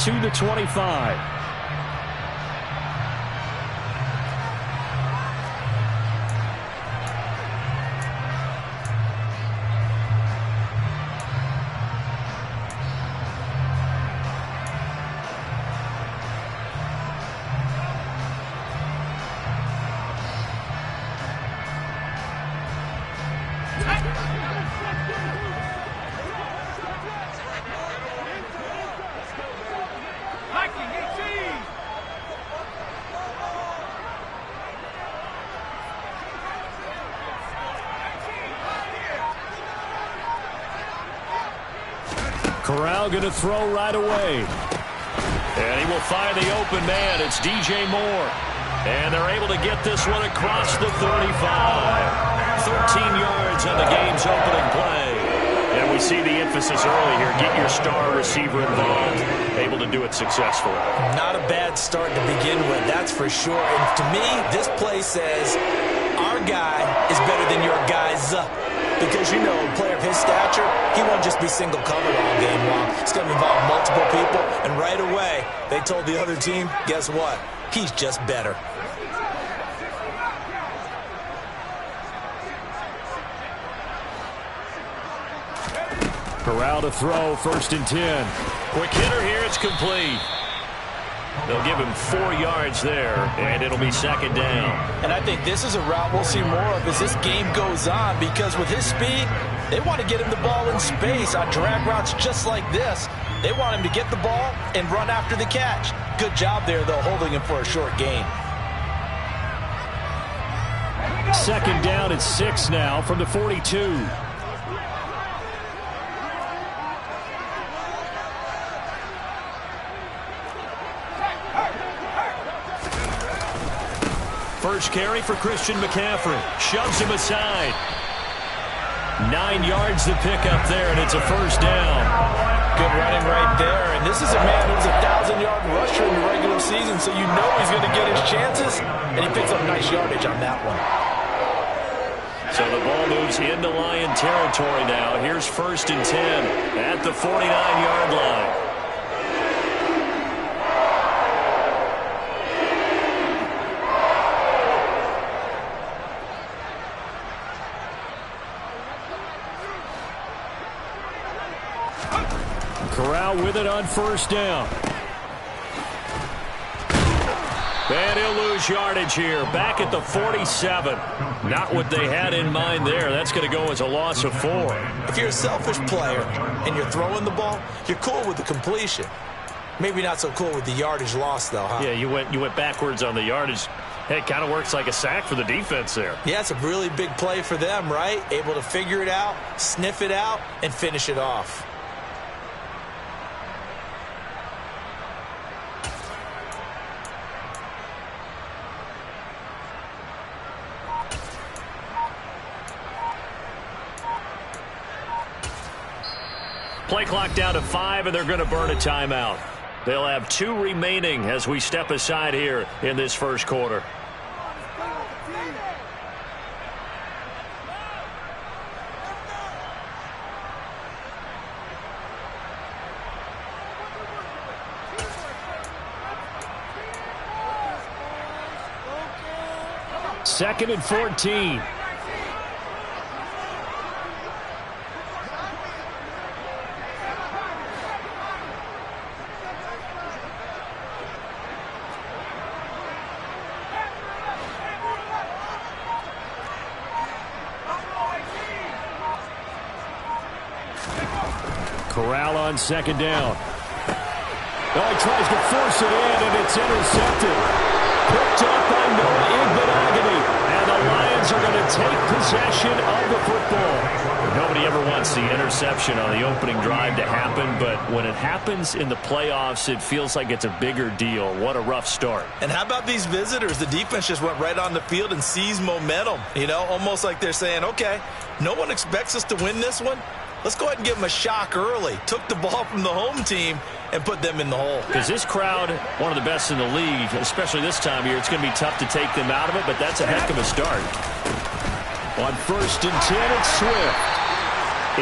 to the 25. Corral going to throw right away. And he will find the open man. It's DJ Moore. And they're able to get this one across the 35. 13 yards on the game's opening play. And we see the emphasis early here. Get your star receiver involved. Able to do it successfully. Not a bad start to begin with, that's for sure. And to me, this play says our guy is better than your guy's because, you know, a player of his stature, he won't just be single covered all game long. It's going to involve multiple people. And right away, they told the other team, guess what? He's just better. Corral to throw, 1st and 10. Quick hitter here, it's complete. They'll give him 4 yards there, and it'll be 2nd down. And I think this is a route we'll see more of as this game goes on, because with his speed, they want to get him the ball in space on drag routes just like this. They want him to get the ball and run after the catch. Good job there, though, holding him for a short gain. 2nd down and 6 now from the 42. First carry for Christian McCaffrey. Shoves him aside. 9 yards to pick up there, and it's a 1st down. Good running right there. And this is a man who's a 1,000-yard rusher in the regular season, so you know he's going to get his chances. And he picks up nice yardage on that one. So the ball moves into Lion territory now. Here's 1st and 10 at the 49-yard line. Corral with it on 1st down. And he'll lose yardage here. Back at the 47. Not what they had in mind there. That's going to go as a loss of 4. If you're a selfish player and you're throwing the ball, you're cool with the completion. Maybe not so cool with the yardage loss, though, huh? Yeah, you went backwards on the yardage. Hey, it kind of works like a sack for the defense there. Yeah, it's a really big play for them, right? Able to figure it out, sniff it out, and finish it off. Play clock down to 5, and they're going to burn a timeout. They'll have 2 remaining as we step aside here in this 1st quarter. Second and 14. Corral on 2nd down. Oh, he tries to force it in, and it's intercepted. Picked up by Noah Igbenogany. And the Lions are going to take possession of the football. Nobody ever wants the interception on the opening drive to happen, but when it happens in the playoffs, it feels like it's a bigger deal. What a rough start. And how about these visitors? The defense just went right on the field and seized momentum. You know, almost like they're saying, okay, no one expects us to win this one. Let's go ahead and give them a shock early. Took the ball from the home team and put them in the hole. Because this crowd, one of the best in the league, especially this time of year, it's going to be tough to take them out of it, but that's a heck of a start. On 1st and 10, it's Swift.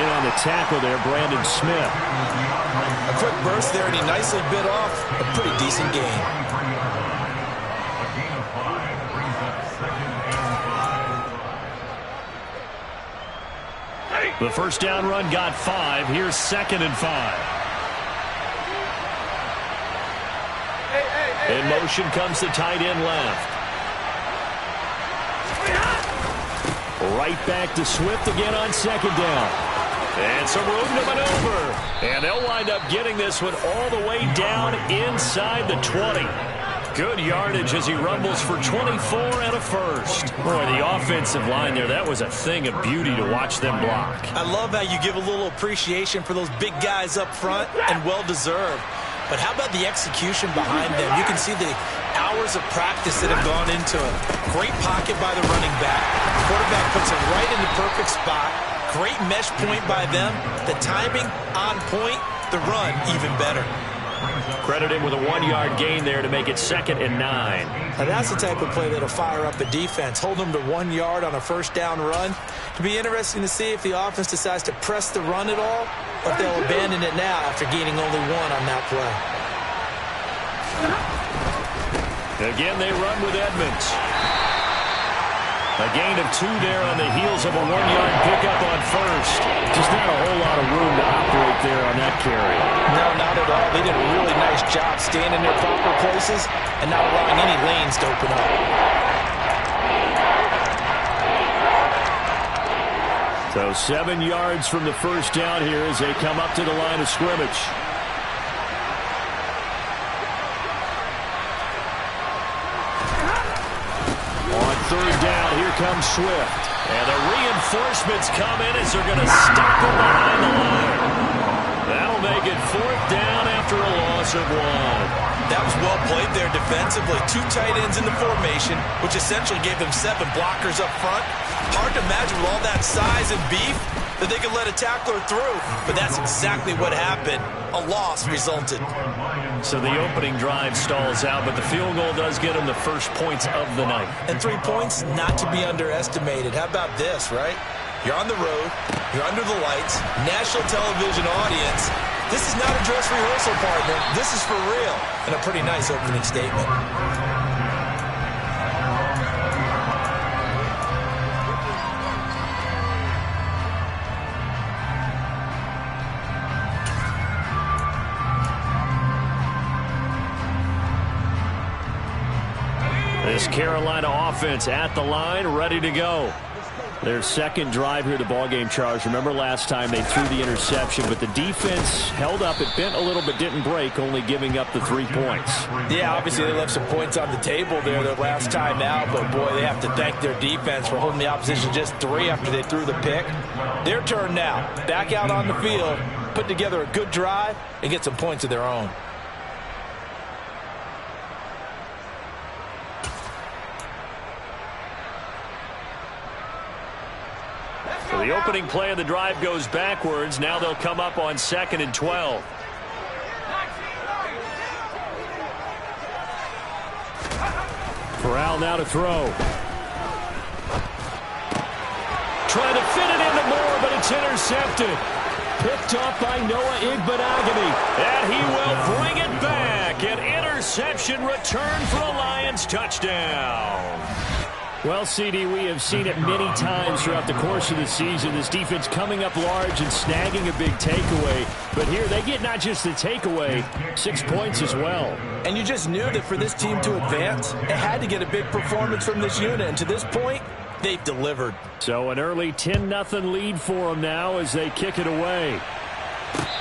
In on the tackle there, Brandon Smith. A A quick burst there, and he nicely bit off a pretty decent gain. The first down run got 5. Here's 2nd and 5. In motion comes the tight end left. Right back to Swift again on 2nd down. And some room to maneuver. And they'll wind up getting this one all the way down inside the 20. Good yardage as he rumbles for 24 and a first. Boy, the offensive line there, that was a thing of beauty to watch them block. I love how you give a little appreciation for those big guys up front, and well-deserved. But how about the execution behind them? You can see the hours of practice that have gone into it. Great pocket by the running back. Quarterback puts it right in the perfect spot. Great mesh point by them. The timing on point. The run even better. Credit him with a 1-yard gain there to make it 2nd and 9. Now that's the type of play that'll fire up a defense. Hold them to 1 yard on a first down run. It'll be interesting to see if the offense decides to press the run at all, or if they'll abandon it now after gaining only 1 on that play. Again, they run with Edmonds. A gain of 2 there on the heels of a 1-yard pickup on first. Just not a whole lot of room to operate there on that carry. No, not at all. They did a really nice job staying in their proper places and not allowing any lanes to open up. So 7 yards from the first down here as they come up to the line of scrimmage. On 3rd down, here comes Swift. And the reinforcements come in as they're going to stop him behind the line. That'll make it 4th down after a loss of 1. That was well played there defensively. 2 tight ends in the formation, which essentially gave them 7 blockers up front. Hard to imagine with all that size and beef that they could let a tackler through. But that's exactly what happened. A loss resulted. So the opening drive stalls out, but the field goal does get them the first points of the night. And 3 points not to be underestimated. How about this, right? You're on the road. You're under the lights. National television audience. This is not a dress rehearsal, partner. This is for real. And a pretty nice opening statement. This Carolina offense at the line, ready to go. Their 2nd drive here, the ballgame, Charles. Remember last time they threw the interception, but the defense held up. It bent a little but didn't break, only giving up the 3 points. Yeah, obviously they left some points on the table there their last time out, but boy, they have to thank their defense for holding the opposition just 3 after they threw the pick. Their turn now. Back out on the field, put together a good drive, and get some points of their own. So the opening play of the drive goes backwards. Now they'll come up on 2nd and 12. Corral now to throw. Trying to fit it into Moore, but it's intercepted. Picked up by Noah Igbenogany. And he will bring it back. An interception return for a Lions touchdown. Well, CD, we have seen it many times throughout the course of the season. This defense coming up large and snagging a big takeaway. But here they get not just the takeaway, 6 points as well. And you just knew that for this team to advance, it had to get a big performance from this unit. And to this point, they've delivered. So an early 10-0 lead for them now as they kick it away.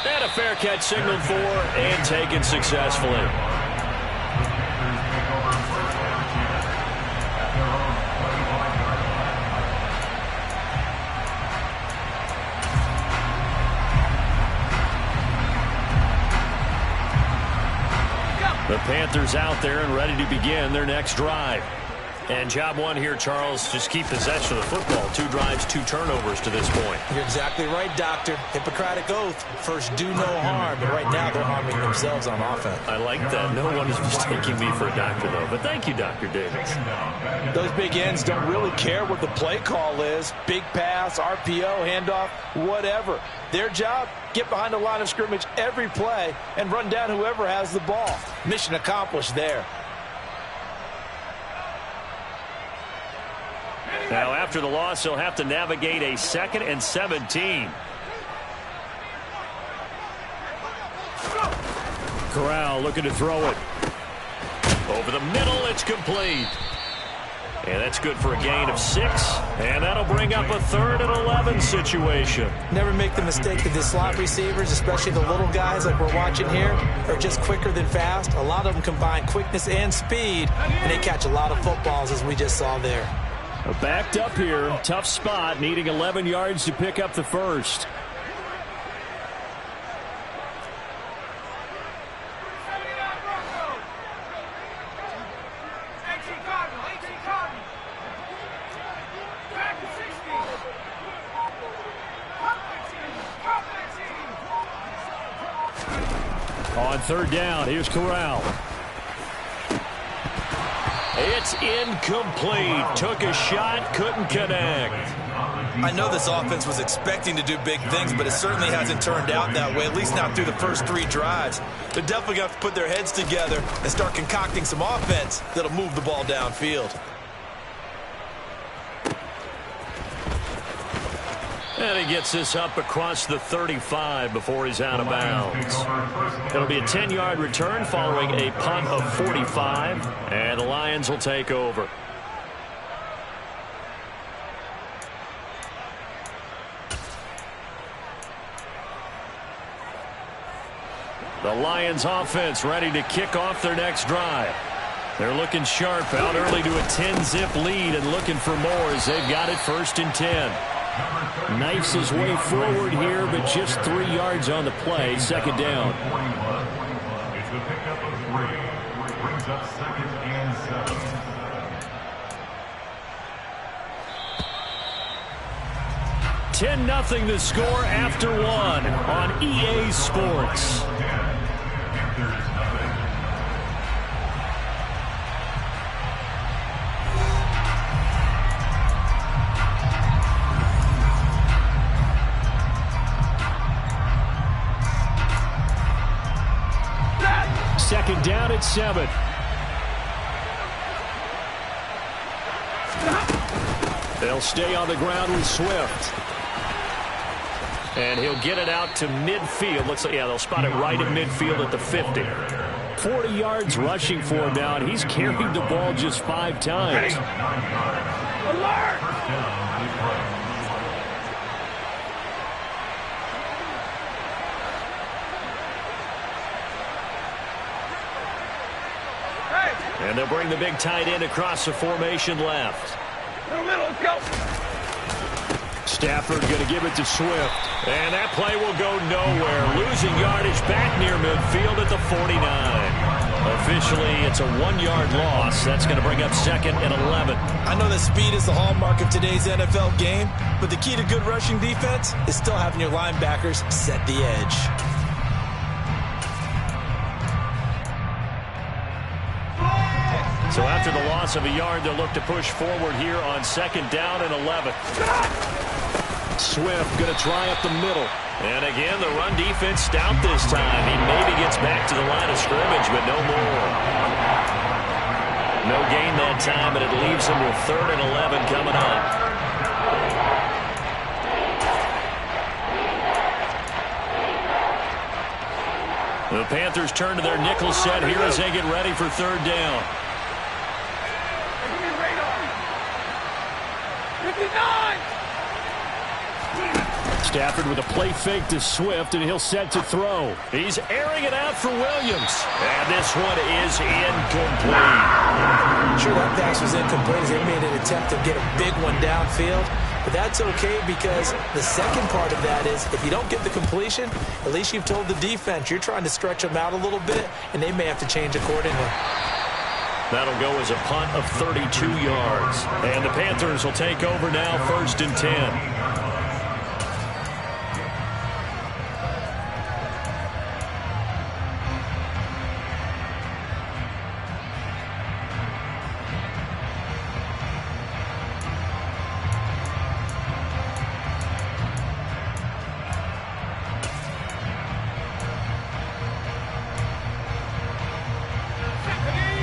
And a fair catch signaled for and taken successfully. The Panthers out there and ready to begin their next drive. And job one here, Charles, just keep possession of the football. 2 drives, 2 turnovers to this point. You're exactly right, Doctor. Hippocratic oath. First, do no harm. But right now, they're harming themselves on offense. I like that. No one is mistaking me for a doctor, though. But thank you, Dr. Davis. Those big ends don't really care what the play call is. Big pass, RPO, handoff, whatever. Their job, get behind the line of scrimmage every play and run down whoever has the ball. Mission accomplished there. Now, after the loss, he'll have to navigate a 2nd and 17. Corral looking to throw it. Over the middle, it's complete. And that's good for a gain of 6. And that'll bring up a 3rd and 11 situation. Never make the mistake that the slot receivers, especially the little guys like we're watching here, are just quicker than fast. A lot of them combine quickness and speed, and they catch a lot of footballs, as we just saw there. Backed up here, tough spot, needing 11 yards to pick up the first. On 3rd down, here's Corral. It's incomplete. Took a shot, couldn't connect. I know this offense was expecting to do big things, but it certainly hasn't turned out that way, at least not through the first 3 drives. They're definitely going to have to put their heads together and start concocting some offense that'll move the ball downfield. And he gets this up across the 35 before he's out of bounds. It'll be a 10-yard return following a punt of 45, and the Lions will take over. The Lions offense ready to kick off their next drive. They're looking sharp, out early to a 10-zip lead and looking for more as they've got it 1st and 10. Knifes his way forward here, but just 3 yards on the play. 2nd down. It's the pickup of 3, which brings up 2nd and 7. 10-0 the score after 1 on EA Sports. Second down at 7. They'll stay on the ground with Swift. And he'll get it out to midfield. Looks like, yeah, they'll spot it right at midfield at the 50. 40 yards rushing for him now, and he's carried the ball just 5 times. Alert! And they'll bring the big tight end across the formation left. Middle, let's go. Stafford going to give it to Swift. And that play will go nowhere. Losing yardage back near midfield at the 49. Officially, it's a 1-yard loss. That's going to bring up 2nd and 11. I know that speed is the hallmark of today's NFL game, but the key to good rushing defense is still having your linebackers set the edge. So after the loss of a yard, they'll look to push forward here on 2nd down and 11. Swift going to try up the middle. And again, the run defense stout this time. He maybe gets back to the line of scrimmage, but no more. No gain that time, and it leaves him with 3rd and 11 coming up. The Panthers turn to their nickel set here as they get ready for 3rd down. Stafford with a play fake to Swift, and he'll set to throw. He's airing it out for Williams. And this one is incomplete. Sure, that pass was incomplete as they made an attempt to get a big one downfield. But that's okay because the second part of that is if you don't get the completion, at least you've told the defense you're trying to stretch them out a little bit, and they may have to change accordingly. That'll go as a punt of 32 yards. And the Panthers will take over now, 1st and 10.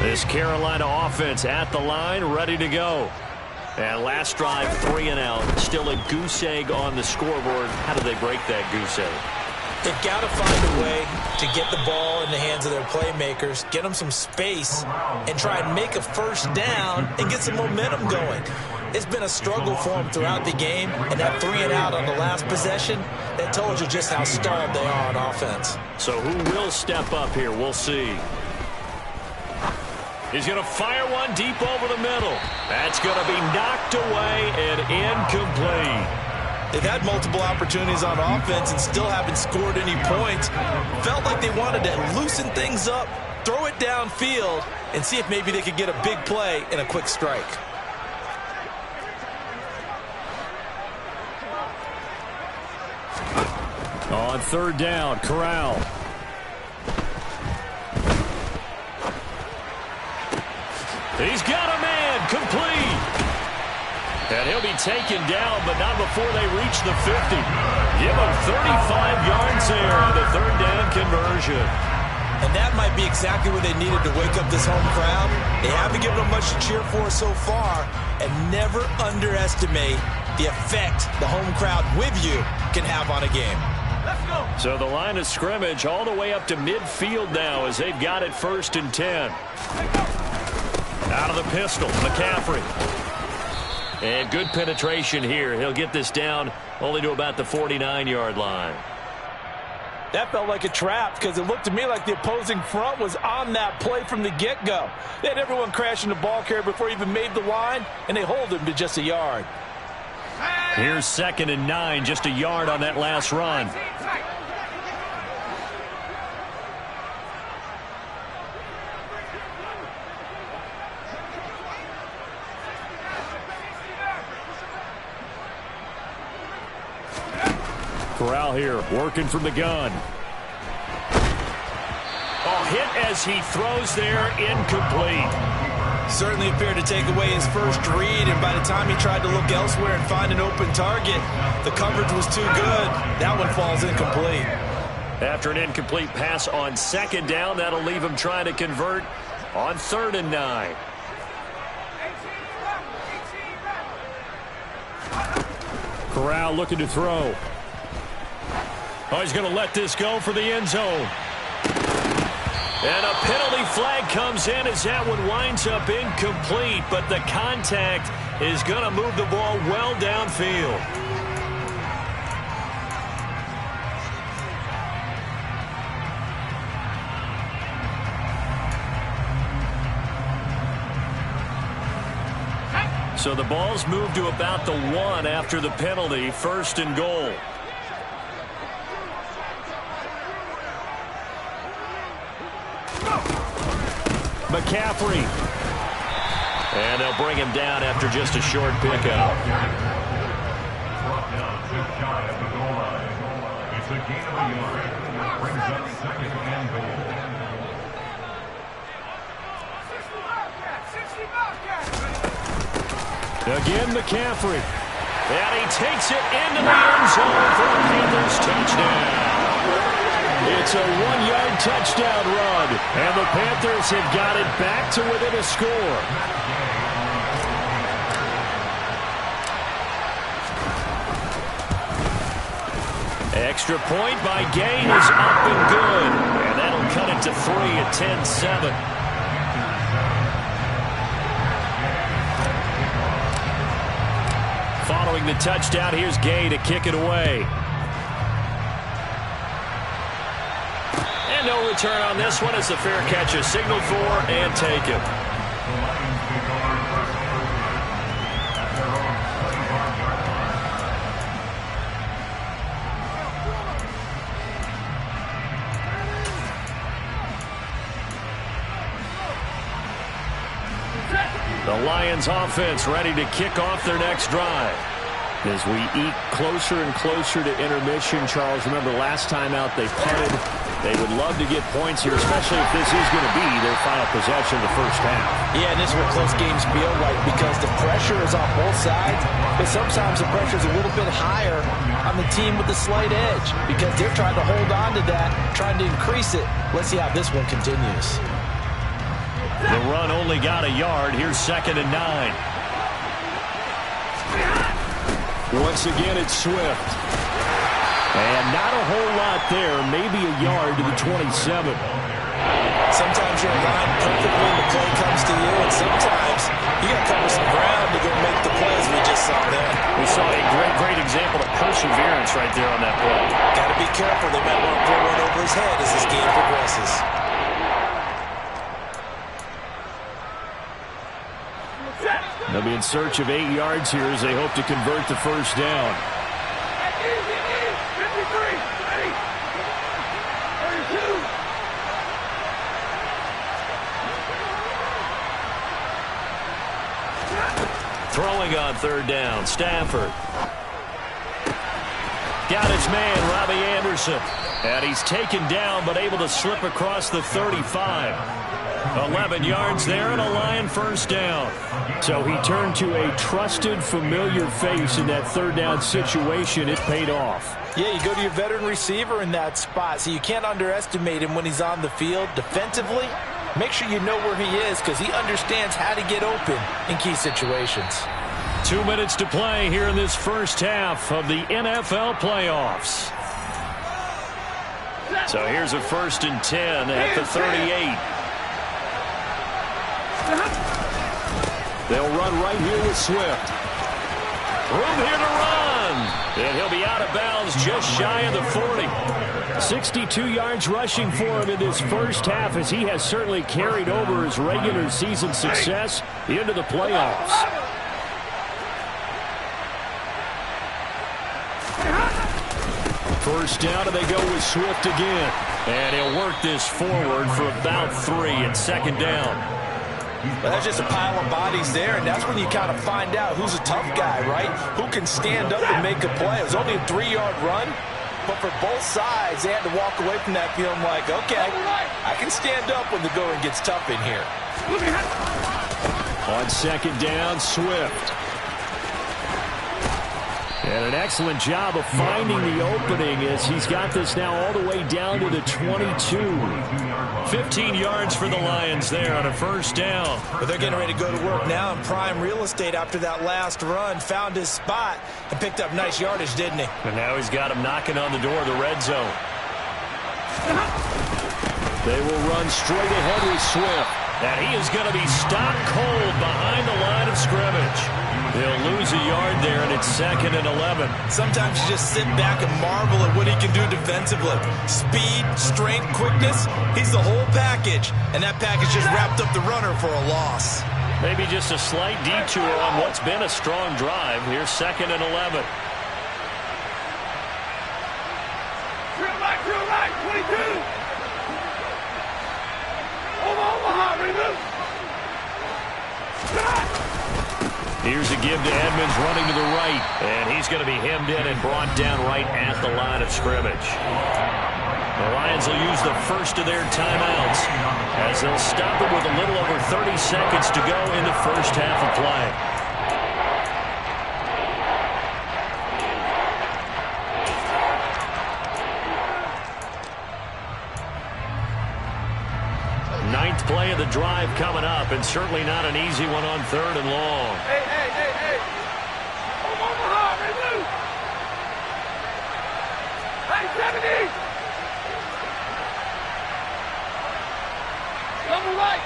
This Carolina offense at the line, ready to go. And last drive, 3 and out. Still a goose egg on the scoreboard. How do they break that goose egg? They've got to find a way to get the ball in the hands of their playmakers, get them some space, and try and make a first down and get some momentum going. It's been a struggle for them throughout the game, and that 3 and out on the last possession, that told you just how stalled they are on offense. So who will step up here? We'll see. He's going to fire one deep over the middle. That's going to be knocked away and incomplete. They've had multiple opportunities on offense and still haven't scored any points. Felt like they wanted to loosen things up, throw it downfield, and see if maybe they could get a big play and a quick strike. On 3rd down, Corral. He's got a man, complete. And he'll be taken down, but not before they reach the 50. Give him 35 yards there on the 3rd down conversion. And that might be exactly what they needed to wake up this home crowd. They haven't given them much to cheer for so far, and never underestimate the effect the home crowd with you can have on a game. Let's go. So the line of scrimmage all the way up to midfield now as they've got it 1st and 10. Out of the pistol, McCaffrey. And good penetration here. He'll get this down only to about the 49-yard line. That felt like a trap because it looked to me like the opposing front was on that play from the get-go. They had everyone crashing the ball carrier before he even made the line, and they hold him to just a yard. Here's 2nd and 9, just a yard on that last run. Corral here, working from the gun. Oh, hit as he throws there, incomplete. Certainly appeared to take away his first read, and by the time he tried to look elsewhere and find an open target, the coverage was too good. That one falls incomplete. After an incomplete pass on 2nd down, that'll leave him trying to convert on 3rd and 9. Corral looking to throw. Oh, he's going to let this go for the end zone. And a penalty flag comes in as that one winds up incomplete, but the contact is going to move the ball well downfield. So the ball's moved to about the 1 after the penalty, 1st and goal. McCaffrey. And they'll bring him down after just a short pickup. Brought down just shy of the goal line. It's a gain of a yard. Brings up 2nd and goal. Again, McCaffrey. And he takes it into the end zone for a Panthers touchdown. It's a 1-yard touchdown run, and the Panthers have got it back to within a score. Extra point by Gain is up and good, and that'll cut it to 3 at 10-7. Following the touchdown, here's Gay to kick it away. And no return on this one as the fair catch is signaled for and taken. The Lions offense ready to kick off their next drive. As we eke closer and closer to intermission, Charles, remember last time out they punted. They would love to get points here, especially if this is going to be their final possession of the first half. Yeah, and this is what close games feel like because the pressure is on both sides, but sometimes the pressure is a little bit higher on the team with the slight edge because they're trying to hold on to that, trying to increase it. Let's see how this one continues. The run only got a yard. Here's 2nd and 9. Once again, it's Swift. And not a whole lot there. Maybe a yard to the 27. Sometimes you're aligned perfectly when the play comes to you, and sometimes you got to cover some ground to go make the plays we just saw there. We saw a great example of perseverance right there on that play. Got to be careful. They might want to throw one over his head as this game progresses. They'll be in search of 8 yards here as they hope to convert the first down. Throwing on 3rd down, Stafford. Got his man, Robbie Anderson. And he's taken down but able to slip across the 35. 11 yards there and a Lion first down. So he turned to a trusted, familiar face in that 3rd down situation. It paid off. Yeah, you go to your veteran receiver in that spot, so you can't underestimate him when he's on the field. Defensively, make sure you know where he is because he understands how to get open in key situations. 2 minutes to play here in this first half of the NFL playoffs. So here's a 1st and 10 at the 38. They'll run right here with Swift. Room here to run. And he'll be out of bounds just shy of the 40. 62 yards rushing for him in this first half as he has certainly carried over his regular season success into the playoffs. First down, and they go with Swift again. And he'll work this forward for about 3 at 2nd down. Well, that's just a pile of bodies there, and that's when you kind of find out who's a tough guy, right? Who can stand up and make a play. It was only a 3-yard run, but for both sides, they had to walk away from that feeling like, okay, I can stand up when the going gets tough in here. On 2nd down, Swift. And an excellent job of finding the opening as he's got this now all the way down to the 22. 15 yards for the Lions there on a first down. But they're getting ready to go to work now in prime real estate after that last run. Found his spot and picked up nice yardage, didn't he? And now he's got him knocking on the door of the red zone. They will run straight ahead with Swift. And he is going to be stopped cold behind the line of scrimmage. They'll lose a yard there, and it's 2nd and 11. Sometimes you just sit back and marvel at what he can do defensively. Speed, strength, quickness, he's the whole package. And that package just wrapped up the runner for a loss. Maybe just a slight detour on what's been a strong drive. Here's 2nd and 11. Drill right, 22. Omaha, remove. Here's a give to Edmonds running to the right. And he's going to be hemmed in and brought down right at the line of scrimmage. The Lions will use the first of their timeouts as they'll stop it with a little over 30 seconds to go in the first half of play. Ninth play of the drive coming up, and certainly not an easy one on 3rd and long. Hey. Omaha, remove. Hey, 70. Double right.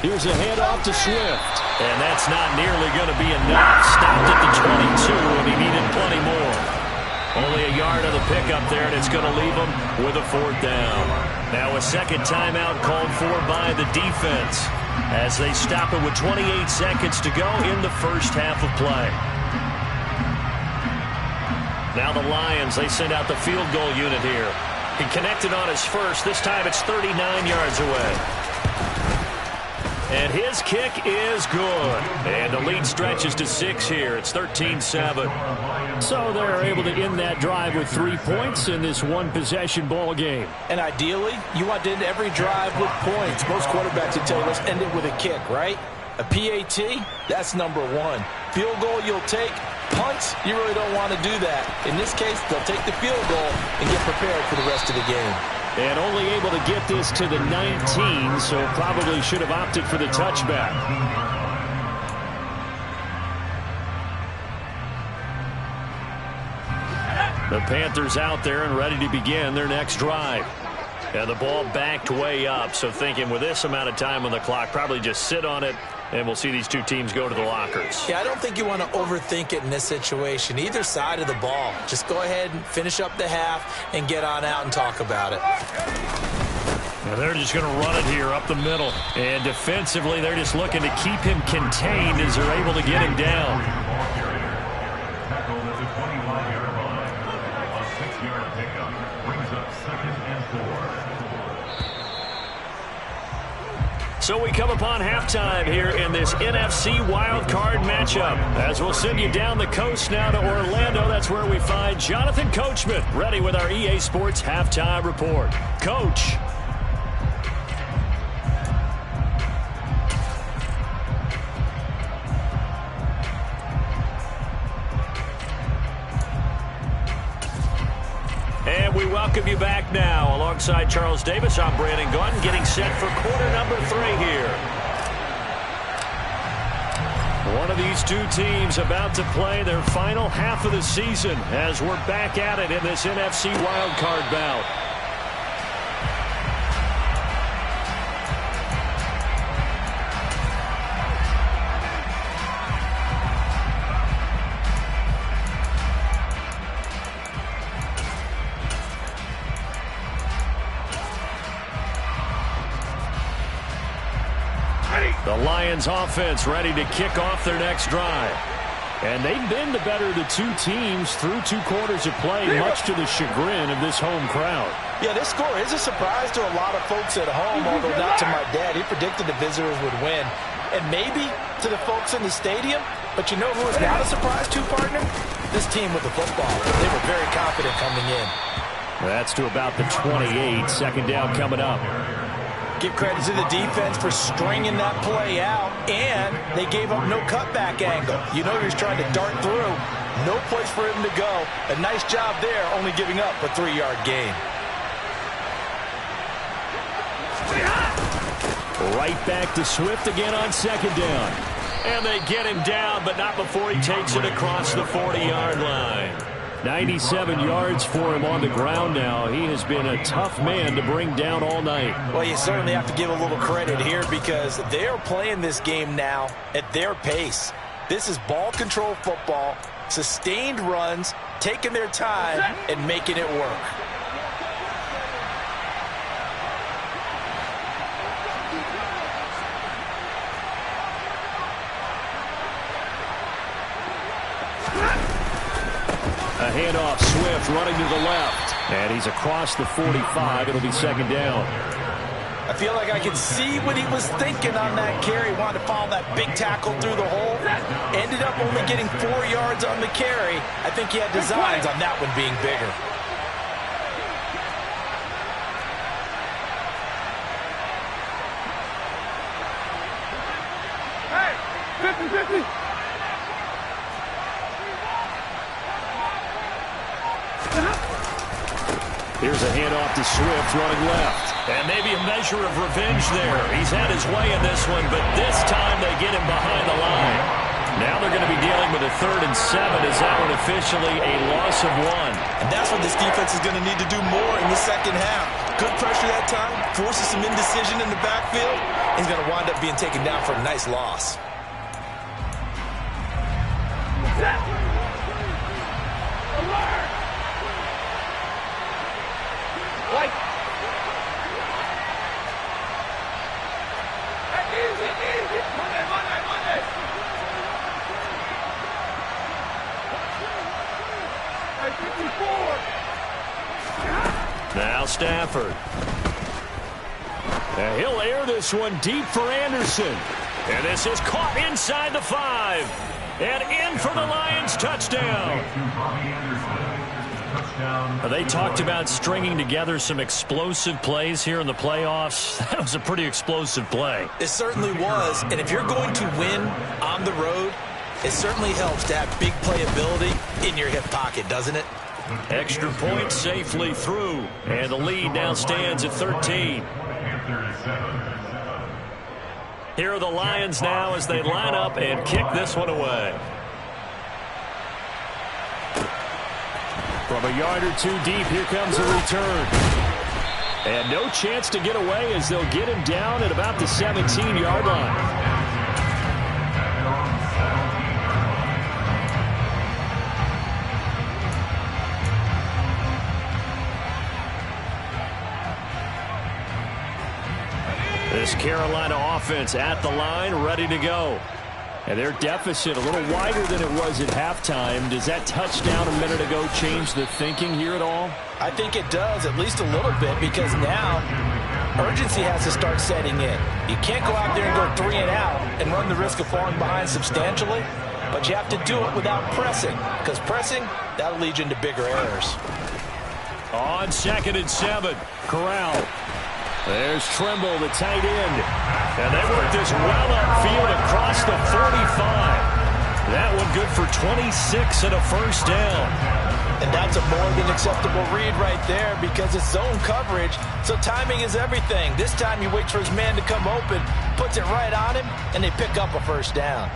Here's a handoff to Swift. And that's not nearly going to be enough. Stopped at the 22, and he needed plenty more. Only a yard of the pickup there, and it's going to leave him with a 4th down. Now a second timeout called for by the defense as they stop it with 28 seconds to go in the first half of play. Now the Lions, they send out the field goal unit here. and connected on his first. This time it's 39 yards away. And his kick is good. And the lead stretches to 6 here. It's 13-7. So they're able to end that drive with 3 points in this one-possession ball game. And ideally, you want to end every drive with points. Most quarterbacks would tell you, let's end it with a kick, right? A PAT, that's number 1. Field goal you'll take. Punts, you really don't want to do that. In this case, they'll take the field goal and get prepared for the rest of the game. And only able to get this to the 19, so probably should have opted for the touchback. The Panthers out there and ready to begin their next drive. And the ball backed way up, so thinking with this amount of time on the clock, probably just sit on it, and we'll see these two teams go to the lockers. Yeah, I don't think you want to overthink it in this situation. Either side of the ball. Just go ahead and finish up the half and get on out and talk about it. Now they're just going to run it here up the middle. And defensively, they're just looking to keep him contained as they're able to get him down. Tackled at the 21-yard line. A 6-yard pickup brings up 2nd and 4. So we come upon halftime here in this NFC wildcard matchup. As we'll send you down the coast now to Orlando, that's where we find Jonathan Coachman, ready with our EA Sports halftime report. Coach. And we welcome you back now. Alongside Charles Davis, I'm Brandon Gunn, getting set for quarter number 3 here. One of these two teams about to play their final half of the season as we're back at it in this NFC wildcard bout. The Lions offense ready to kick off their next drive. And they've been the better of the two teams through 2 quarters of play, much to the chagrin of this home crowd. Yeah, this score is a surprise to a lot of folks at home, although not to my dad. He predicted the visitors would win. And maybe to the folks in the stadium. But you know who is not a surprise to, partner? This team with the football. They were very confident coming in. That's to about the 28. 2nd down coming up. Give credit to the defense for stringing that play out, and they gave up no cutback angle. You know he was trying to dart through. No place for him to go. A nice job there, only giving up a 3-yard gain. Right back to Swift again on 2nd down. And they get him down, but not before he takes it across the 40-yard line. 97 yards for him on the ground now. He has been a tough man to bring down all night. Well, you certainly have to give a little credit here because they're playing this game now at their pace. This is ball control football, sustained runs, taking their time, and making it work. A handoff, Swift running to the left. And he's across the 45. It'll be 2nd down. I feel like I can see what he was thinking on that carry. Wanted to follow that big tackle through the hole. Ended up only getting 4 yards on the carry. I think he had designs on that one being bigger. Hey, 50-50. Here's a handoff to Swift running left. And maybe a measure of revenge there. He's had his way in this one, but this time they get him behind the line. Now they're going to be dealing with a 3rd and 7 as that one officially a loss of 1. And that's what this defense is going to need to do more in the second half. Good pressure that time, forces some indecision in the backfield. He's going to wind up being taken down for a nice loss. Like. Easy. Monday. Hey, 54. Now Stafford. And he'll air this one deep for Anderson. And this is caught inside the 5. And in for the Lions touchdown. They talked about stringing together some explosive plays here in the playoffs. That was a pretty explosive play. It certainly was. And if you're going to win on the road, it certainly helps to have big playability in your hip pocket, doesn't it? Extra point safely through. And the lead now stands at 13. Here are the Lions now as they line up and kick this one away. From a yard or two deep, here comes a return. And no chance to get away as they'll get him down at about the 17-yard line. This Carolina offense at the line, ready to go. And their deficit a little wider than it was at halftime. Does that touchdown a minute ago change the thinking here at all? I think it does, at least a little bit, because now urgency has to start setting in. You can't go out there and go 3 and out and run the risk of falling behind substantially, but you have to do it without pressing, because pressing, that'll lead you into bigger errors. On 2nd and 7, Corral. There's Trimble, the tight end. And they work this well upfield across the 45. That one good for 26 and a first down. And that's a more than acceptable read right there because it's zone coverage, so timing is everything. This time he waits for his man to come open, puts it right on him, and they pick up a first down.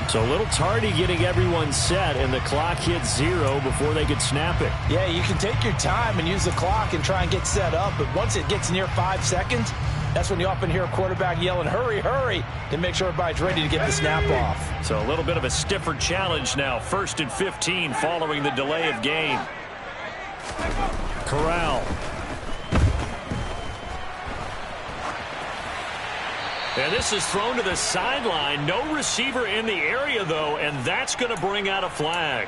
So a little tardy getting everyone set, and the clock hits 0 before they could snap it. Yeah, you can take your time and use the clock and try and get set up, but once it gets near 5 seconds, that's when you often hear a quarterback yelling, hurry, hurry, to make sure everybody's ready to get the snap off. So a little bit of a stiffer challenge now. 1st and 15 following the delay of game. Corral. And this is thrown to the sideline. No receiver in the area, though, and that's going to bring out a flag.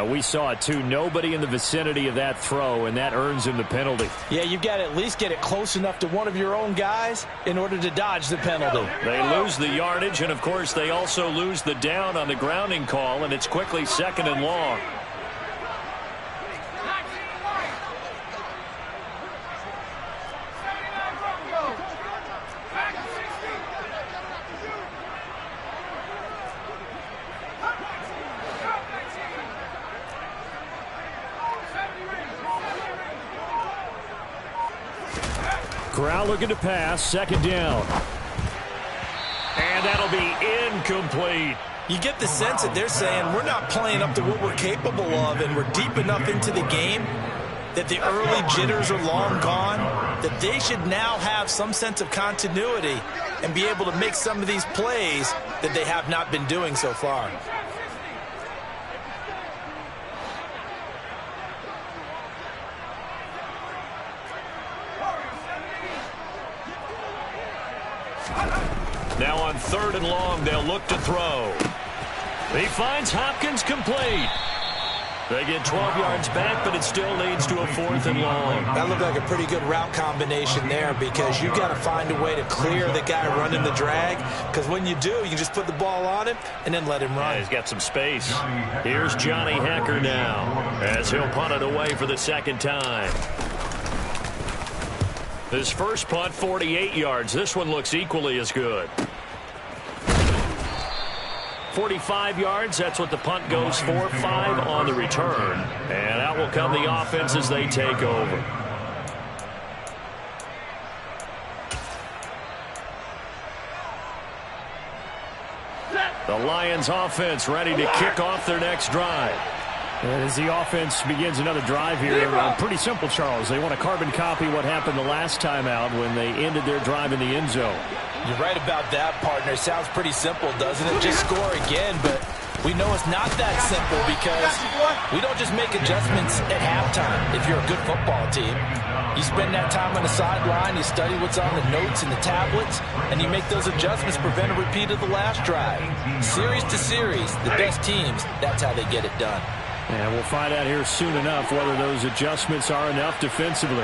We saw it, too. Nobody in the vicinity of that throw, and that earns him the penalty. Yeah, you've got to at least get it close enough to one of your own guys in order to dodge the penalty. They lose the yardage, and, of course, they also lose the down on the grounding call, and it's quickly 2nd and long. Corral looking to pass, 2nd down. And that'll be incomplete. You get the sense that they're saying we're not playing up to what we're capable of, and we're deep enough into the game that the early jitters are long gone, that they should now have some sense of continuity and be able to make some of these plays that they have not been doing so far. Now on 3rd and long, they'll look to throw. He finds Hopkins complete. They get 12 yards back, but it still leads to a 4th and long. That looked like a pretty good route combination there because you've got to find a way to clear the guy running the drag, because when you do, you can just put the ball on him and then let him run. Yeah, he's got some space. Here's Johnny Hecker now as he'll punt it away for the 2nd time. His first punt, 48 yards. This one looks equally as good. 45 yards, that's what the punt goes for. 5 on the return. And out will come the offense as they take over. The Lions offense ready to kick off their next drive. And as the offense begins another drive here, pretty simple, Charles. They want to carbon copy what happened the last time out when they ended their drive in the end zone. You're right about that, partner. Sounds pretty simple, doesn't it? Just score again, but we know it's not that simple because we don't just make adjustments at halftime if you're a good football team. You spend that time on the sideline, you study what's on the notes and the tablets, and you make those adjustments, prevent a repeat of the last drive. Series to series, the best teams, that's how they get it done. And we'll find out here soon enough whether those adjustments are enough defensively.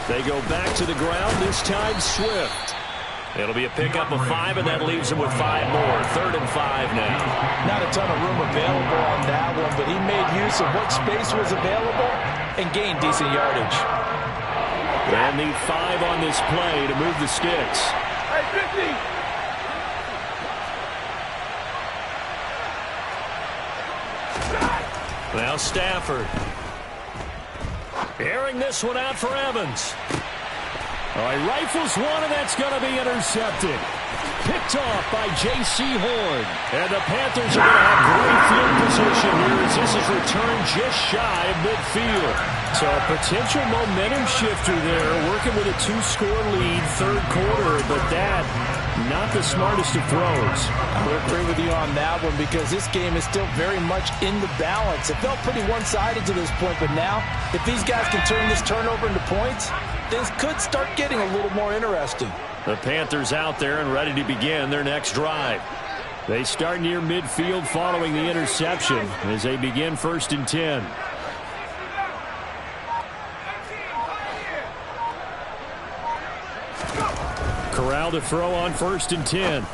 They go back to the ground, this time Swift. It'll be a pickup of 5, and that leaves them with 5 more. 3rd and 5 now. Not a ton of room available on that one, but he made use of what space was available and gained decent yardage. And need 5 on this play to move the sticks. Hey, 50. Now Stafford. Airing this one out for Evans. All right, rifles one, and that's going to be intercepted. Picked off by J.C. Horn. And the Panthers are going to have great field position here as this is returned just shy of midfield. So a potential momentum shifter there, working with a 2-score lead, 3rd quarter, but that, not the smartest of throws. I would agree with you on that one because this game is still very much in the balance. It felt pretty one-sided to this point, but now, if these guys can turn this turnover into points, things could start getting a little more interesting. The Panthers out there and ready to begin their next drive. They start near midfield following the interception as they begin 1st and 10. Corral to throw on 1st and 10.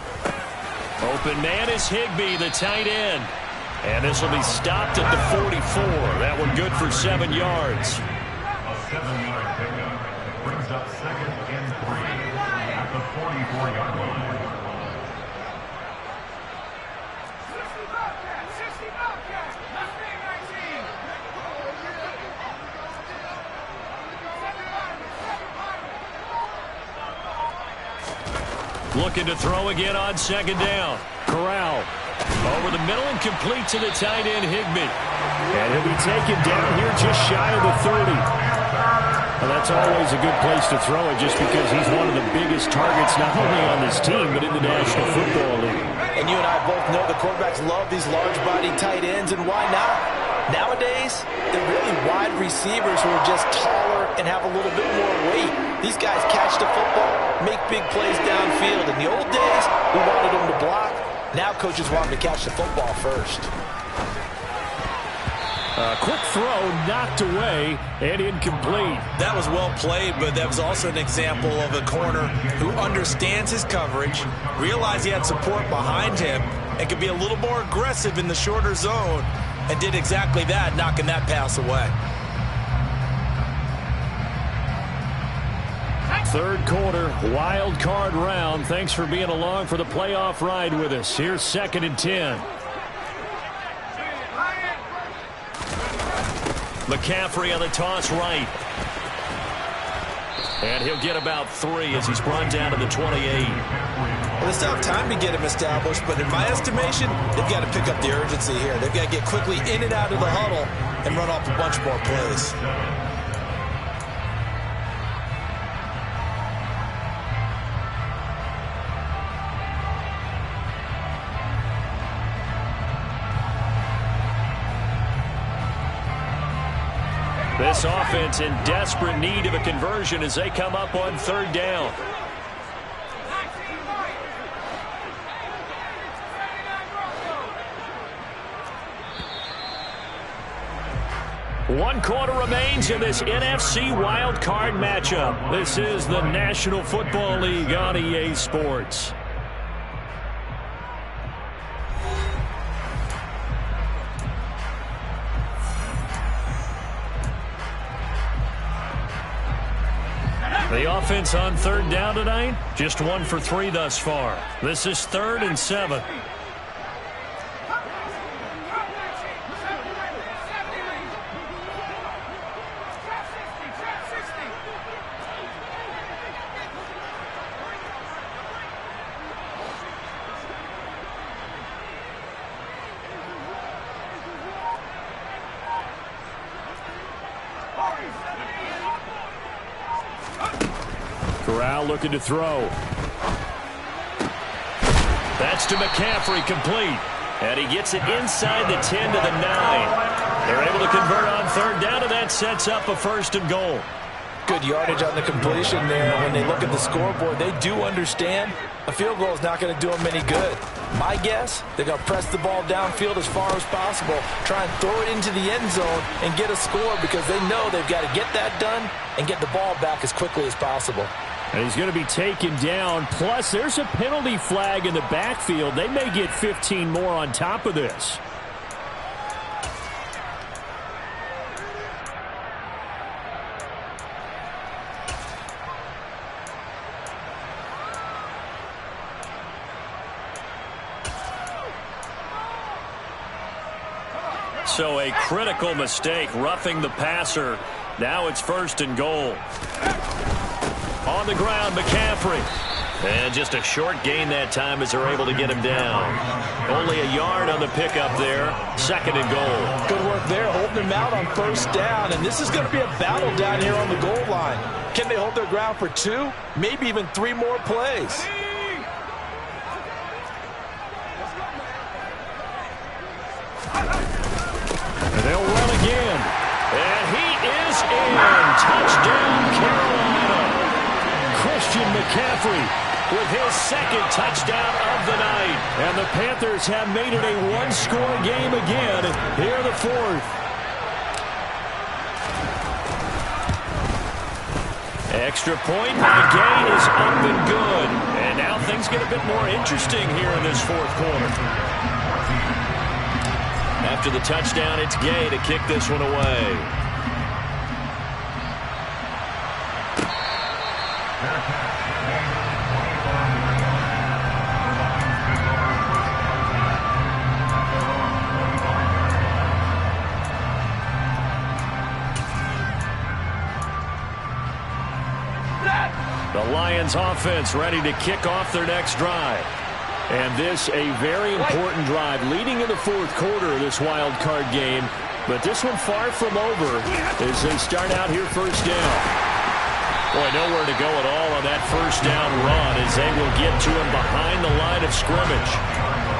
Open man is Higbee, the tight end. And this will be stopped at the 44. That one good for 7 yards. A 7-yard pickup brings up 2nd and 3 at the 44-yard line. Looking to throw again on 2nd down. Corral over the middle and complete to the tight end Higbee. And he'll be taken down here just shy of the 30. Well, that's always a good place to throw it just because he's one of the biggest targets not only on this team but in the National Football League. And you and I both know the quarterbacks love these large-bodied tight ends, and why not? Nowadays, they're really wide receivers who are just taller and have a little bit more weight. These guys catch the football, make big plays downfield. In the old days, we wanted them to block. Now coaches want them to catch the football first. A quick throw knocked away and incomplete. That was well played, but that was also an example of a corner who understands his coverage, realized he had support behind him, and could be a little more aggressive in the shorter zone, and did exactly that, knocking that pass away. 3rd quarter, wild card round. Thanks for being along for the playoff ride with us. Here's 2nd and 10. McCaffrey on the toss right. And he'll get about 3 as he's brought down to the 28. Well, they still have time to get him established, but in my estimation, they've got to pick up the urgency here. They've got to get quickly in and out of the huddle and run off a bunch more plays. This offense in desperate need of a conversion as they come up on 3rd down. One quarter remains in this NFC wildcard matchup. This is the National Football League on EA Sports. The offense on 3rd down tonight, just 1 for 3 thus far. This is 3rd and 7. Corral looking to throw. That's to McCaffrey, complete. And he gets it inside the 10 to the 9. They're able to convert on third down, and that sets up a 1st and goal. Good yardage on the completion there. When they look at the scoreboard, they do understand a field goal is not going to do them any good. My guess, they're going to press the ball downfield as far as possible, try and throw it into the end zone and get a score because they know they've got to get that done and get the ball back as quickly as possible. And he's going to be taken down. Plus, there's a penalty flag in the backfield. They may get 15 more on top of this. So a critical mistake, roughing the passer. Now it's 1st and goal. On the ground, McCaffrey. And just a short gain that time as they're able to get him down. Only a yard on the pickup there. 2nd and goal. Good work there, holding him out on 1st down. And this is going to be a battle down here on the goal line. Can they hold their ground for 2, maybe even 3 more plays? And they'll run again. And he is in. Touchdown, Carolina. Christian McCaffrey with his 2nd touchdown of the night. And the Panthers have made it a 1-score game again. Here the 4th. Extra point by Gay is up and good. And now things get a bit more interesting here in this 4th quarter. After the touchdown, it's Gay to kick this one away. The Lions offense ready to kick off their next drive. And this a very important drive leading in the 4th quarter of this wild card game. But this one far from over as they start out here 1st down. Boy, nowhere to go at all on that 1st down run as they will get to him behind the line of scrimmage.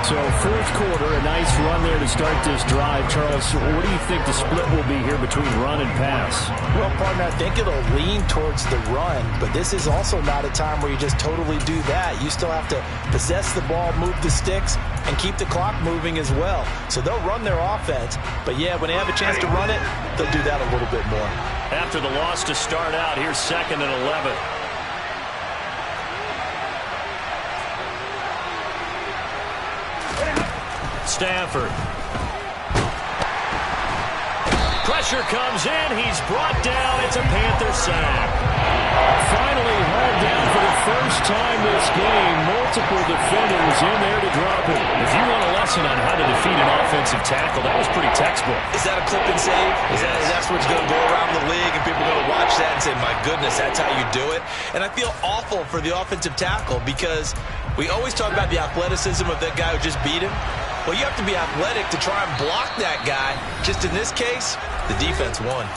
So 4th quarter, a nice run there to start this drive. Charles, what do you think the split will be here between run and pass? Well, partner, I think it'll lean towards the run, but this is also not a time where you just totally do that. You still have to possess the ball, move the sticks, and keep the clock moving as well. So they'll run their offense, but yeah, when they have a chance to run it, they'll do that a little bit more. After the loss to start out, here's 2nd and 11. Stafford. Pressure comes in. He's brought down. It's a Panther sack. Finally hauled down for the first time this game. Multiple defenders in there to drop it. If you want a lesson on how to defeat an offensive tackle, that was pretty textbook. Is that a clip and save? That's what's going to go around the league, and people are going to watch that and say, my goodness, that's how you do it? And I feel awful for the offensive tackle because we always talk about the athleticism of that guy who just beat him. Well, you have to be athletic to try and block that guy. Just in this case, the defense won.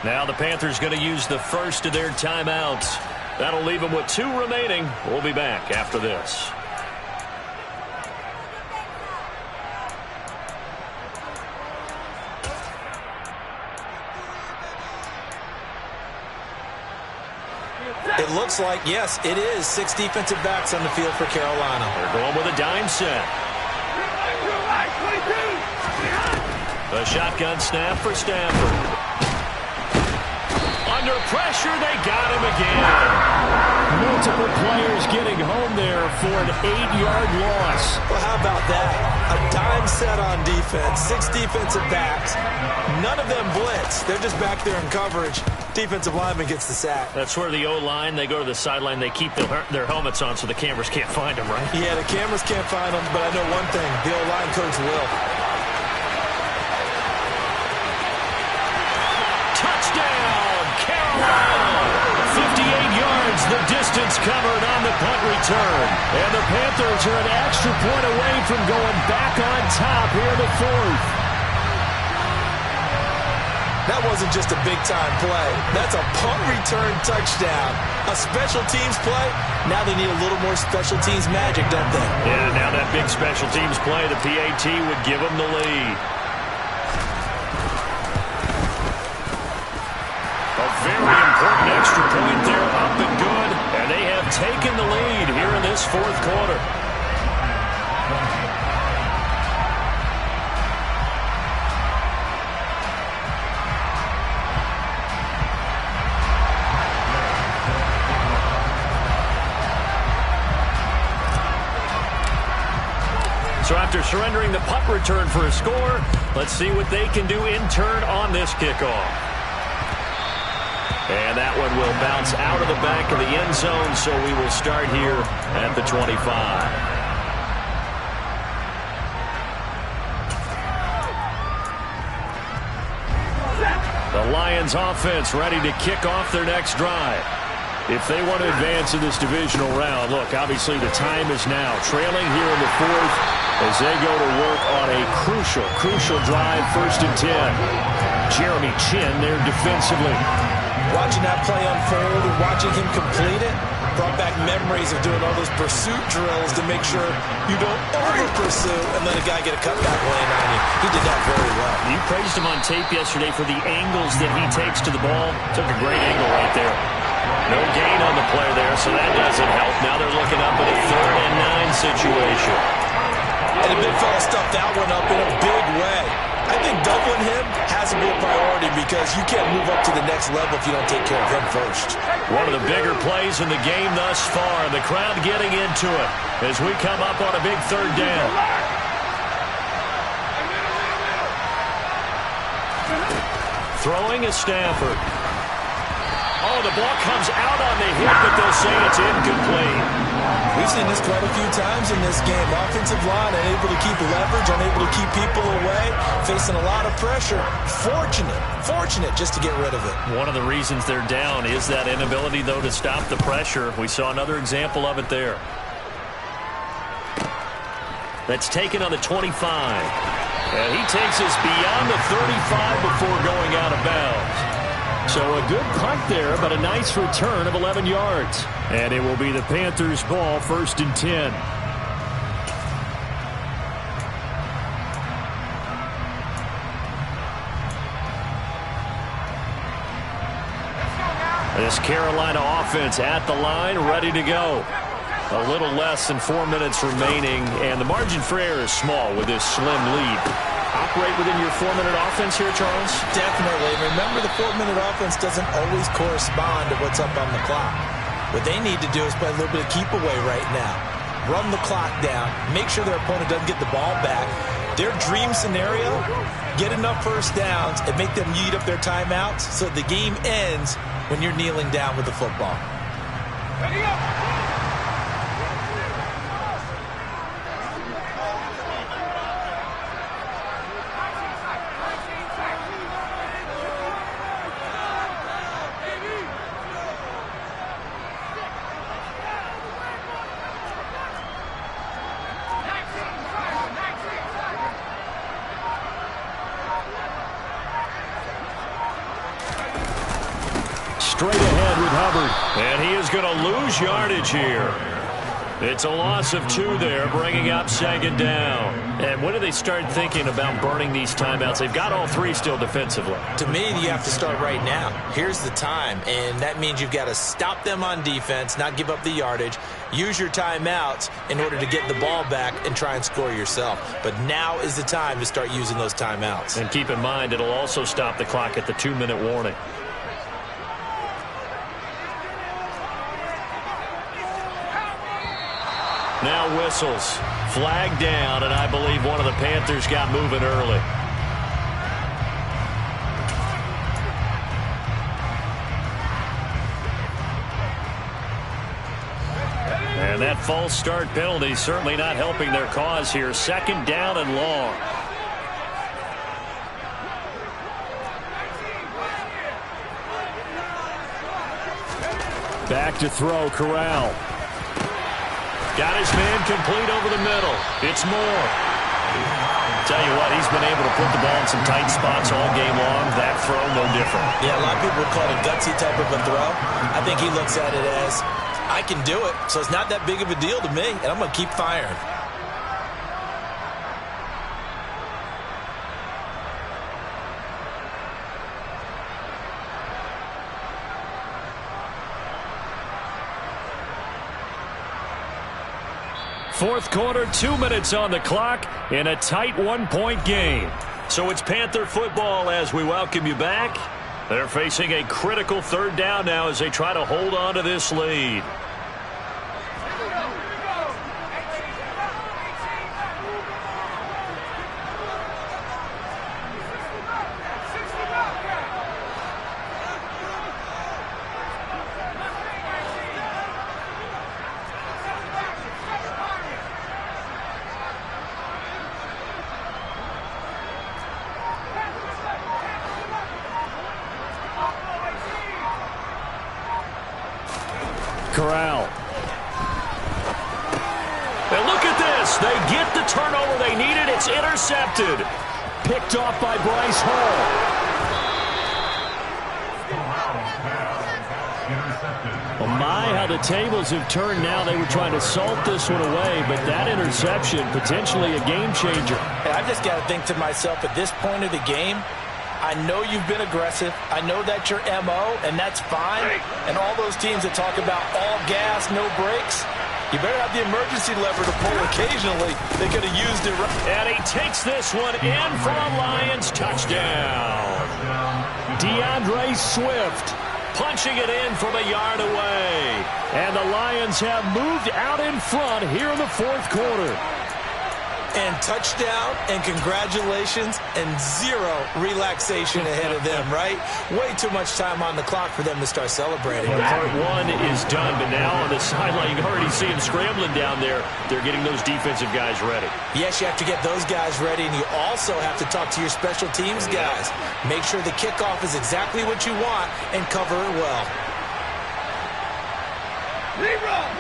Now the Panthers going to use the first of their timeouts. That'll leave them with 2 remaining. We'll be back after this. It looks like, yes, it is 6 defensive backs on the field for Carolina. They're going with a dime set. A shotgun snap for Stafford. Under pressure, they got him again. Multiple players getting home there for an 8-yard loss. Well, how about that? A dime set on defense, 6 defensive backs. None of them blitz. They're just back there in coverage. Defensive lineman gets the sack. That's where the O-line, they go to the sideline, they keep their helmets on so the cameras can't find them, right? Yeah, the cameras can't find them, but I know one thing. The O-line coach will. Touchdown, Carolina! 58 yards, the distance covered on the punt return. And the Panthers are an extra point away from going back on top here in the 4th. Now That wasn't just a big-time play. That's a punt return touchdown. A special teams play, now they need a little more special teams magic, don't they? Yeah, now that big special teams play, the PAT would give them the lead. A very important extra point there, up and good. And they have taken the lead here in this fourth quarter. So after surrendering the punt return for a score, let's see what they can do in turn on this kickoff. And that one will bounce out of the back of the end zone, so we will start here at the 25. The Lions offense ready to kick off their next drive. If they want to advance in this divisional round, look, obviously the time is now. Trailing here in the fourth as they go to work on a crucial drive, 1st and 10. Jeremy Chin there defensively. Watching that play unfold and watching him complete it brought back memories of doing all those pursuit drills to make sure you don't over-pursue and let a guy get a cutback lane on you. He did that very well. You praised him on tape yesterday for the angles that he takes to the ball. Took a great angle right there. No gain on the play there, so that doesn't help. Now they're looking up at a 3rd and 9 situation. And the big fella stuffed that one up in a big way. I think doubling him has to be a priority because you can't move up to the next level if you don't take care of him first. One of the bigger plays in the game thus far. The crowd getting into it as we come up on a big 3rd down. Throwing is Stafford. Oh, the ball comes out on the hit, but they'll say it's incomplete. We've seen this quite a few times in this game. Offensive line unable to keep leverage, unable to keep people away, facing a lot of pressure. Fortunate just to get rid of it. One of the reasons they're down is that inability, though, to stop the pressure. We saw another example of it there. That's taken on the 25. And he takes us beyond the 35 before going out of bounds. So a good punt there, but a nice return of 11 yards. And it will be the Panthers' ball, 1st and 10. This Carolina offense at the line, ready to go. A little less than 4 minutes remaining, and the margin for error is small with this slim lead. Operate within your 4-minute offense here, Charles? Definitely. Remember, the 4-minute offense doesn't always correspond to what's up on the clock. What they need to do is play a little bit of keep away right now. Run the clock down. Make sure their opponent doesn't get the ball back. Their dream scenario, get enough first downs and make them eat up their timeouts so the game ends when you're kneeling down with the football. Ready up! Straight ahead with Hubbard, and he is going to lose yardage here. It's a loss of 2 there, bringing up 2nd down. And when do they start thinking about burning these timeouts? They've got all 3 still defensively. To me, you have to start right now. Here's the time, and that means you've got to stop them on defense, not give up the yardage, use your timeouts in order to get the ball back and try and score yourself. But now is the time to start using those timeouts. And keep in mind, it'll also stop the clock at the 2-minute warning. Now whistles. Flag down, and I believe one of the Panthers got moving early. And that false start penalty certainly not helping their cause here. 2nd down and long. Back to throw, Corral. Got his man complete over the middle. It's Moore. Tell you what, he's been able to put the ball in some tight spots all game long. That throw, no different. Yeah, a lot of people would call it a gutsy type of a throw. I think he looks at it as, I can do it, so it's not that big of a deal to me, and I'm going to keep firing. Fourth quarter, 2 minutes on the clock in a tight one-point game. So it's Panther football as we welcome you back. They're facing a critical third down now as they try to hold on to this lead. Corral. And look at this. They get the turnover they needed. It's intercepted. Picked off by Bryce Hall. Well, my, how the tables have turned now. They were trying to salt this one away, but that interception, potentially a game changer. Hey, I just got to think to myself, at this point of the game, I know you've been aggressive. I know that's your MO, and that's fine. And all those teams that talk about all gas, no brakes, you better have the emergency lever to pull occasionally. They could have used it. And he takes this one in for a Lions touchdown. DeAndre Swift punching it in from a yard away. And the Lions have moved out in front here in the fourth quarter. And touchdown, and congratulations, and zero relaxation ahead of them, right? Way too much time on the clock for them to start celebrating. Well, part one is done, but now on the sideline, you can already see them scrambling down there. They're getting those defensive guys ready. Yes, you have to get those guys ready, and you also have to talk to your special teams guys. Make sure the kickoff is exactly what you want and cover it well. Rerun!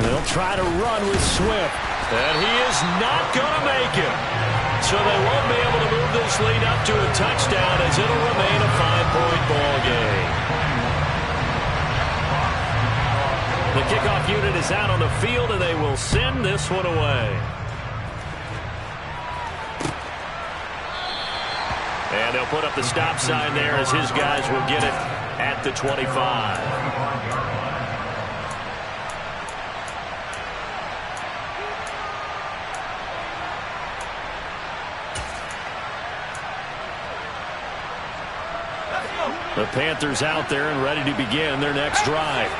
They'll try to run with Swift, and he is not going to make it. So they won't be able to move this lead up to a touchdown as it'll remain a 5-point ball game. The kickoff unit is out on the field, and they will send this one away. And they'll put up the stop sign there as his guys will get it at the 25. The Panthers out there and ready to begin their next drive.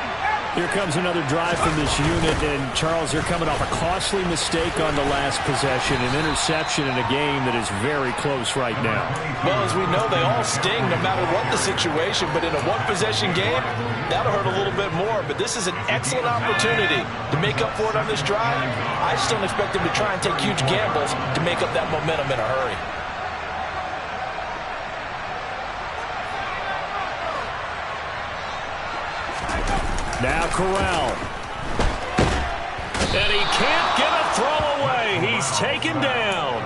Here comes another drive from this unit, and Charles, they're coming off a costly mistake on the last possession, an interception in a game that is very close right now. Well, as we know, they all sting no matter what the situation, but in a one-possession game, that'll hurt a little bit more. But this is an excellent opportunity to make up for it on this drive. I just don't expect them to try and take huge gambles to make up that momentum in a hurry. Now Corral. And he can't get a throw away. He's taken down.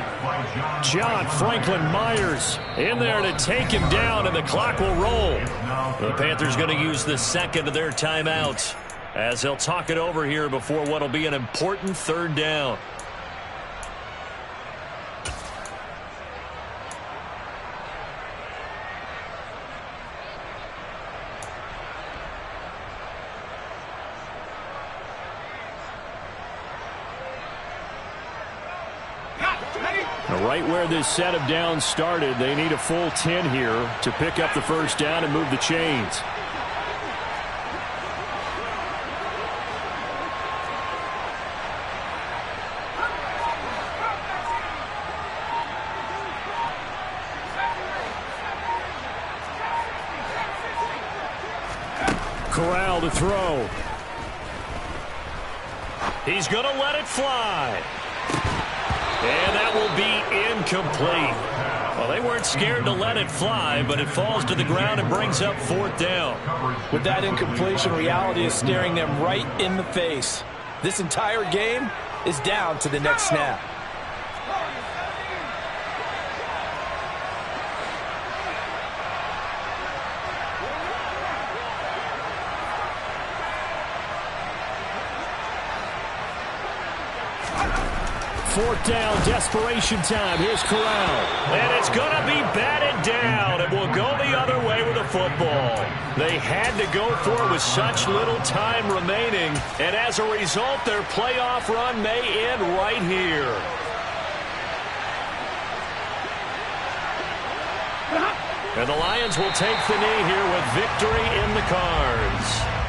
John Franklin Myers in there to take him down, and the clock will roll. The Panthers going to use the second of their timeouts as they'll talk it over here before what will be an important third down. Right where this set of downs started, they need a full 10 here to pick up the first down and move the chains. Corral to throw. He's going to let it fly. And that will be incomplete. Well, they weren't scared to let it fly, but it falls to the ground and brings up 4th down. With that incompletion, reality is staring them right in the face. This entire game is down to the next snap. Fourth down, desperation time. Here's Corral. And it's going to be batted down. It will go the other way with the football. They had to go for it with such little time remaining. And as a result, their playoff run may end right here. And the Lions will take the knee here with victory in the cards.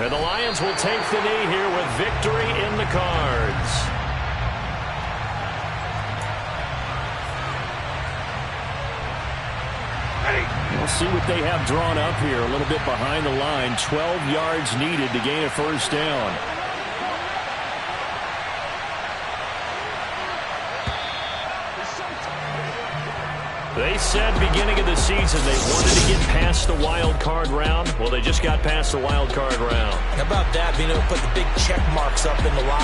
And the Lions will take the knee here with victory in the cards. We'll see what they have drawn up here. A little bit behind the line. 12 yards needed to gain a first down. They said beginning of the season they wanted to get past the wild card round. Well, they just got past the wild card round. How about that, being able to put the big check marks up in the lot?